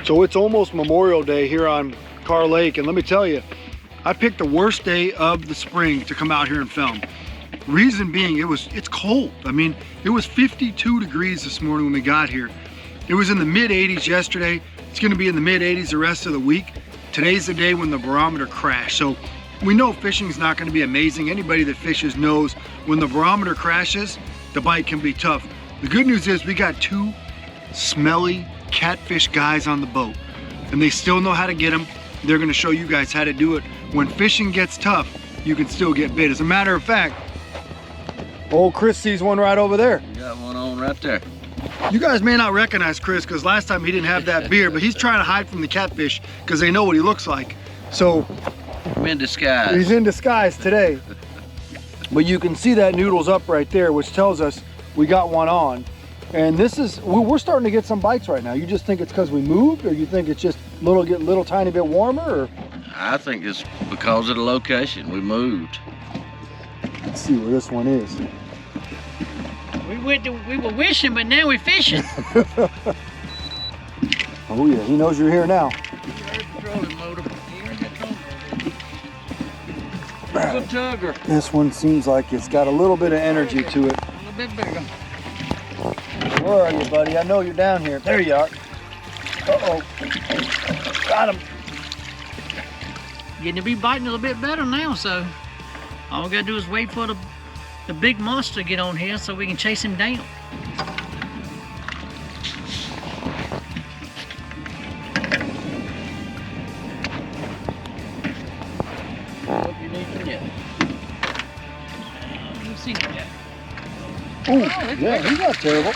So it's almost Memorial Day here on Kerr Lake, and let me tell you, I picked the worst day of the spring to come out here and film. Reason being, it's cold. I mean, it was 52 degrees this morning when we got here. It was in the mid 80s yesterday. It's gonna be in the mid 80s the rest of the week. Today's the day when the barometer crashed. So we know fishing's not gonna be amazing. Anybody that fishes knows when the barometer crashes, the bite can be tough. The good news is we got 2 smelly catfish guys on the boat, and they still know how to get them. They're gonna show you guys how to do it. When fishing gets tough, you can still get bit. As a matter of fact, old Chris sees one right over there. You got one on right there. You guys may not recognize Chris because last time he didn't have that beard, but he's trying to hide from the catfish because they know what he looks like. So I'm in disguise. he's in disguise today. But you can see that noodle's up right there, which tells us we got one on. And this is, we're starting to get some bites right now. You just think it's because we moved, or you think it's just little tiny bit warmer? Or? I think it's because of the location. We moved. Let's see where this one is. We were wishing, but now we're fishing. Oh yeah, he knows you're here now. There's a tugger. This one seems like it's got a little bit of energy to it. A little bit bigger. Where are you, buddy? I know you're down here. There you are. Uh-oh. Got him. Getting to be biting a little bit better now, so all we gotta do is wait for the big monster to get on here so we can chase him down. Hope you need to get. Let me see that. Ooh, yeah, he's not terrible.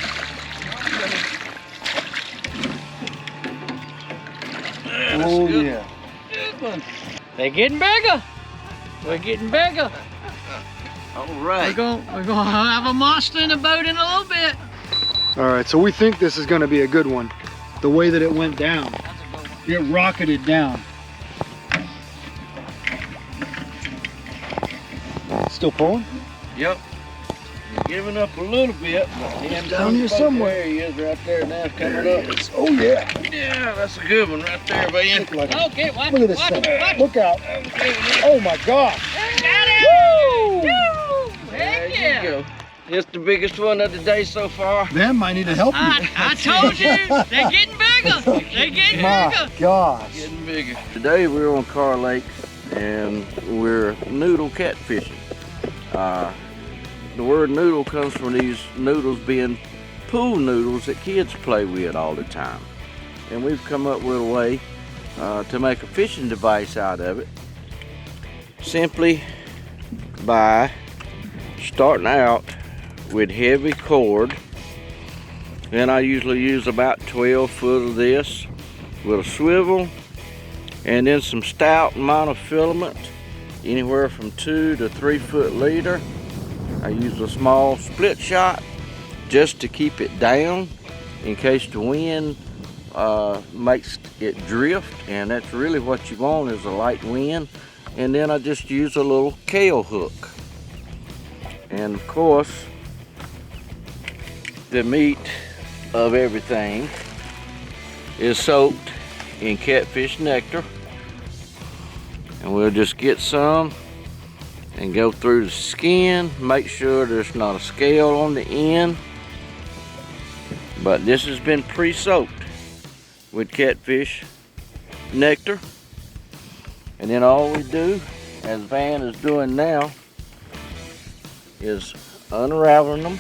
Oh yeah. Good one. They're getting bigger. We're getting bigger. All right. We're gonna have a monster in the boat in a little bit. All right, so we think this is gonna be a good one. The way that it went down. It rocketed down. Still pulling? Yep. He's giving up a little bit, but He's down here somewhere. There he is right there now, coming There up. he is. Oh yeah. Yeah, that's a good one right there, man. Okay, watch Look at it, this watch thing. it, watch it. Look out. Oh my gosh. Got it! Woo! Woo! There Heck yeah! you go. It's the biggest one of the day so far. Them might need to help you. I told you, they're getting bigger. They're getting My bigger. gosh. Getting bigger. Today we're on Kerr Lake and we're noodle catfishing. The word noodle comes from these noodles being pool noodles that kids play with all the time. And we've come up with a way to make a fishing device out of it, simply by starting out with heavy cord. Then I usually use about 12 foot of this with a swivel and then some stout monofilament, anywhere from 2 to 3 foot leader. I use a small split shot just to keep it down in case the wind makes it drift, and that's really what you want, is a light wind. And then I just use a little Kale hook. And of course, the meat of everything is soaked in catfish nectar. And we'll just get some and go through the skin, make sure there's not a scale on the end. But this has been pre-soaked with catfish nectar. And then all we do, as Van is doing now, is unraveling them,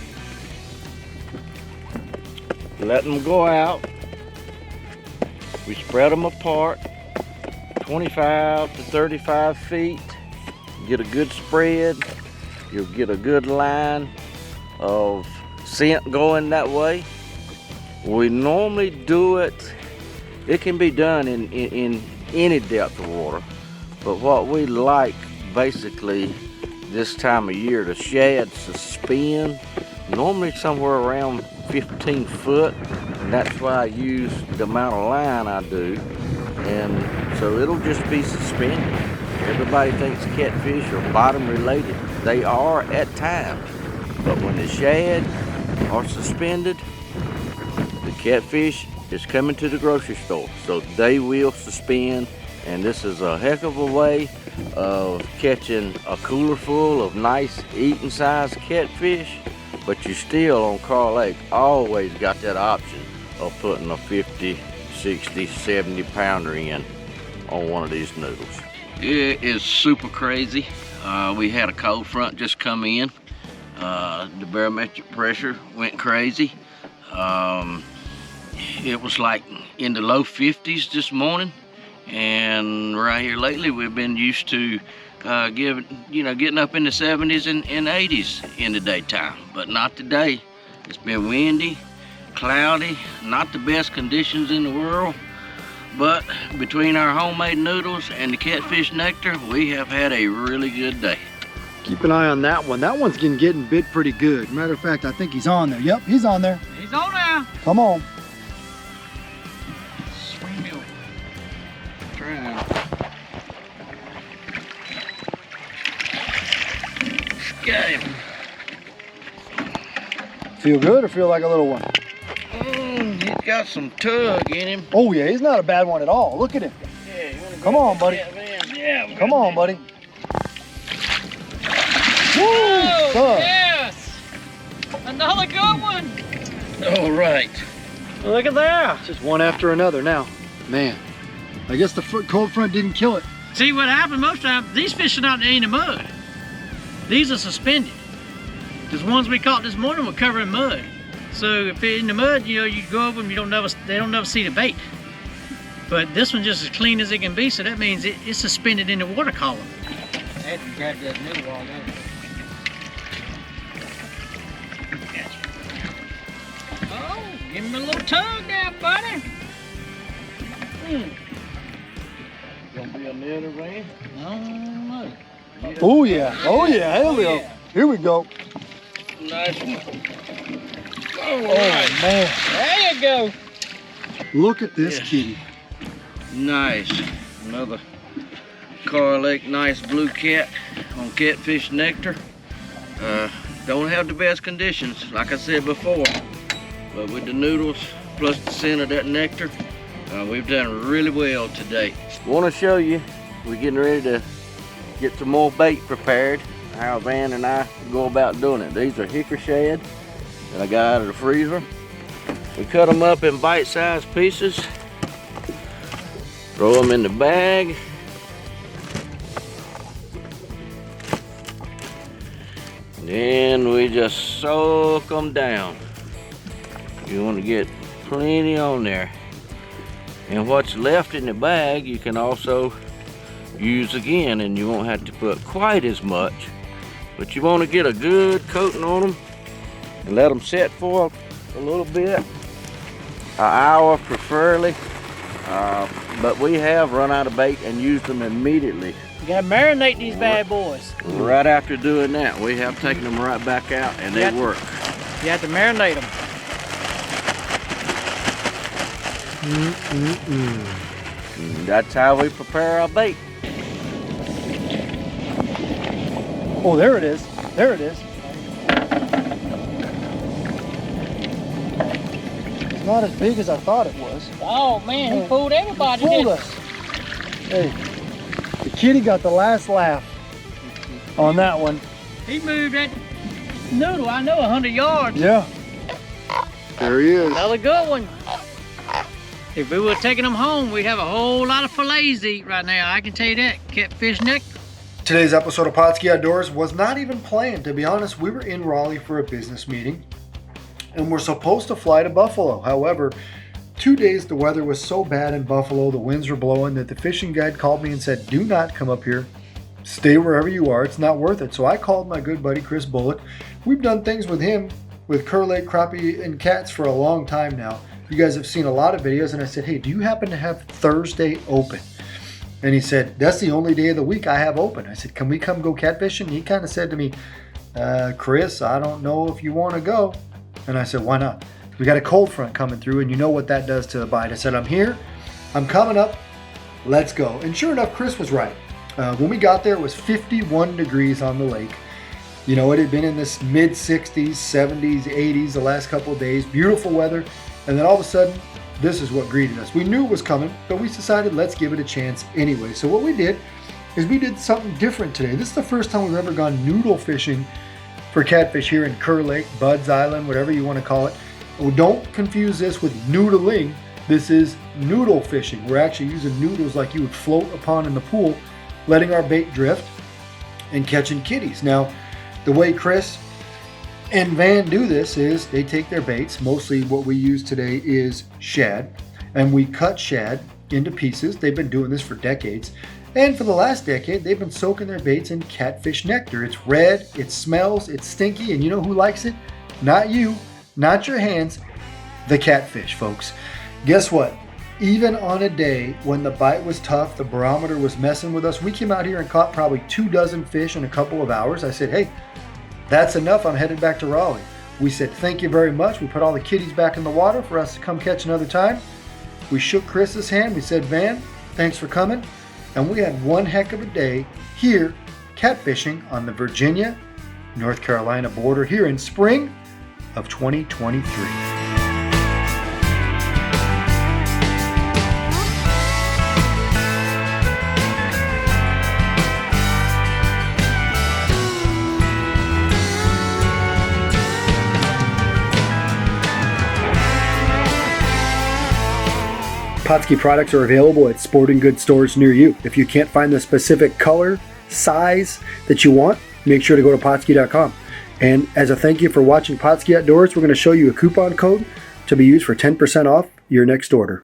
let them go out. We spread them apart 25 to 35 feet. Get a good spread. You'll get a good line of scent going that way. We normally do it, it can be done in any depth of water, but what we like basically this time of year, the shad suspend, normally somewhere around 15 foot, and that's why I use the amount of line I do, and so it'll just be suspended. Everybody thinks catfish are bottom related. They are at times, but when the shad are suspended, the catfish is coming to the grocery store. So they will suspend, and this is a heck of a way of catching a cooler full of nice eating size catfish, but you still on Kerr Lake always got that option of putting a 50, 60, 70 pounder in on one of these noodles. It is super crazy. We had a cold front just come in. The barometric pressure went crazy. It was like in the low 50s this morning, and right here lately we've been used to getting up in the 70s and 80s in the daytime, but not today. It's been windy, cloudy, not the best conditions in the world, but between our homemade noodles and the catfish nectar, we have had a really good day. Keep an eye on that one. That one's getting bit pretty good. Matter of fact, I think he's on there. Yep, he's on there. He's on now. Come on. Swing me over. Trying. Got him. Feel good or feel like a little one? He's got some tug in him. Oh yeah, he's not a bad one at all. Look at him. Yeah, come on, buddy. Yeah, come on, buddy. Woo! Oh, yes! Another good one! All right. Look at that! Just one after another now. Man, I guess the cold front didn't kill it. See what happened most times, these fish are not in the mud. These are suspended. The ones we caught this morning were covered in mud. So if they're in the mud, you go over them, they don't never see the bait. But this one's just as clean as it can be, so that means it's suspended in the water column. I had to grab that middle wall there. Oh, give him a little tug there, buddy. Gonna be another rain? No. Oh yeah, oh yeah, hell yeah. Here we go. Nice one. Oh man. There you go. Look at this kitty. Nice. Another Kerr Lake nice blue cat on catfish nectar. Don't have the best conditions, like I said before, but with the noodles plus the scent of that nectar, we've done really well today. Want to show you, we're getting ready to get some more bait prepared. How Van and I go about doing it. These are hickory shad that I got out of the freezer. We cut them up in bite-sized pieces, throw them in the bag, then we just soak them down. You want to get plenty on there, and what's left in the bag you can also use again, and you won't have to put quite as much, but you want to get a good coating on them and let them set for a little bit, an hour preferably, but we have run out of bait and used them immediately. You gotta marinate these bad boys. Right after doing that, we have taken them right back out, and they work. You have to marinate them. And that's how we prepare our bait. Oh, there it is. There it is. It's not as big as I thought it was. Oh man, he fooled everybody. Fooled us. Hey, the kitty got the last laugh on that one. He moved that noodle, I know, 100 yards. Yeah. There he is. Another good one. If we were taking them home, we'd have a whole lot of fillets to eat right now. I can tell you that. Catfish nectar. Today's episode of Pautzke Outdoors was not even planned. To be honest, we were in Raleigh for a business meeting and we're supposed to fly to Buffalo. However, 2 days the weather was so bad in Buffalo, the winds were blowing, that the fishing guide called me and said, do not come up here. Stay wherever you are. It's not worth it. So I called my good buddy Chris Bullock. We've done things with him with Kerr Lake crappie and cats for a long time now. You guys have seen a lot of videos, and I said, hey, do you happen to have Thursday open? And he said, that's the only day of the week I have open. I said, can we come go catfishing? He kind of said to me, Chris, I don't know if you want to go. And I said, why not? We got a cold front coming through, and you know what that does to the bite. I said, I'm here, I'm coming up, let's go. And sure enough, Chris was right. When we got there, it was 51 degrees on the lake. You know, it had been in this mid 60s, 70s, 80s the last couple of days. Beautiful weather. And then all of a sudden, this is what greeted us. We knew it was coming, but we decided let's give it a chance anyway. So what we did is we did something different today. This is the first time we've ever gone noodle fishing for catfish here in Kerr Lake, Bud's Island, whatever you want to call it. Well, don't confuse this with noodling. This is noodle fishing. We're actually using noodles like you would float upon in the pool, letting our bait drift and catching kitties. Now, the way Chris and Van do this is they take their baits. Mostly what we use today is shad, and we cut shad into pieces. They've been doing this for decades. And for the last decade, they've been soaking their baits in catfish nectar. It's red, it smells, it's stinky, and you know who likes it? Not you, not your hands, the catfish, folks. Guess what? Even on a day when the bite was tough, the barometer was messing with us, we came out here and caught probably 24 fish in a couple of hours. I said, hey, that's enough, I'm headed back to Raleigh. We said, thank you very much. We put all the kitties back in the water for us to come catch another time. We shook Chris's hand, we said, Van, thanks for coming. And we had one heck of a day here catfishing on the Virginia, North Carolina border here in spring of 2023. Pautzke products are available at sporting goods stores near you. If you can't find the specific color, size that you want, make sure to go to Pautzke.com. And as a thank you for watching Pautzke Outdoors, we're going to show you a coupon code to be used for 10% off your next order.